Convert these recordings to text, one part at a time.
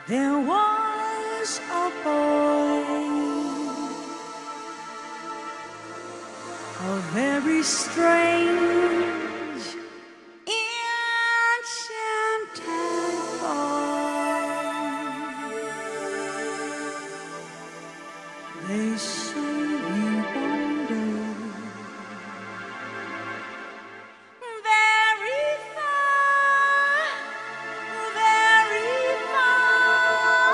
There was a boy, a very strange, enchanted boy. They say he wandered very far, very far,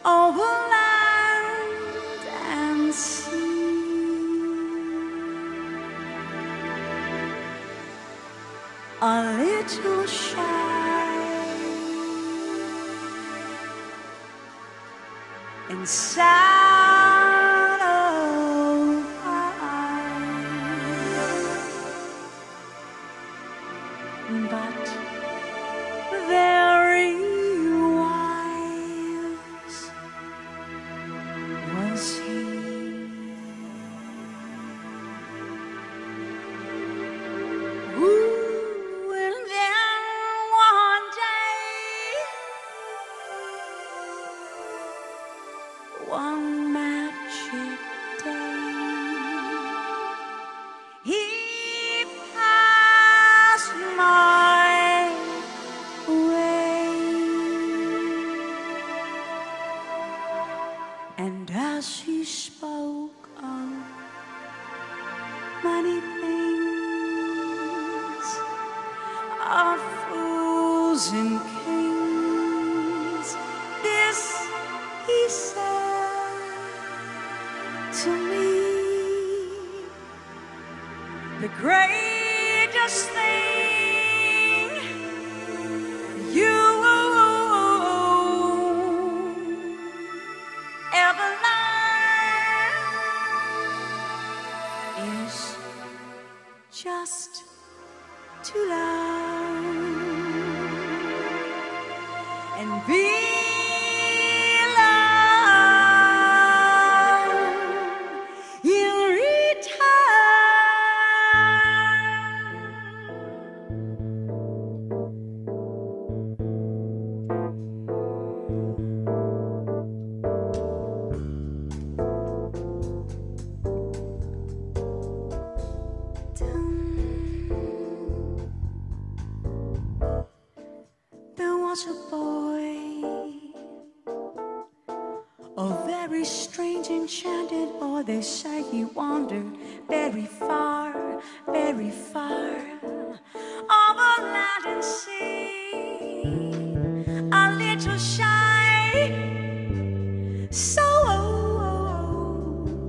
over land and sea. A little shy and sad of eye, but very wise was he. Ooh, and then one day, one magic day, he passed my way, and as he spoke of many things, of fools and kings, this he said to me: the greatest thing you ever learn is just to love and be loved in There was a boy, a very strange, enchanted boy. They say he wandered very far, very far, over land and sea. A little shy, so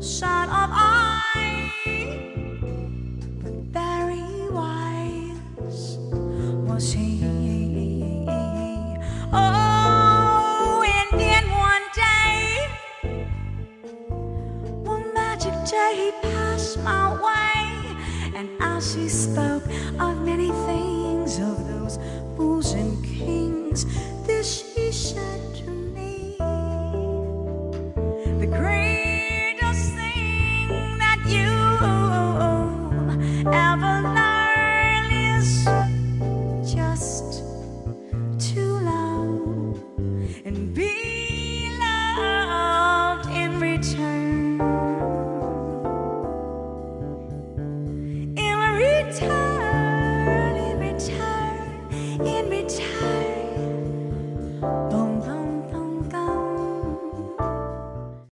sad of eye, but very wise was he. Oh, and then one day, one magic day, he passed my way, and as he spoke of many things, of those fools and kings, this he said to me: the greatest thing that you ever learn is just to love and be loved in return. In return.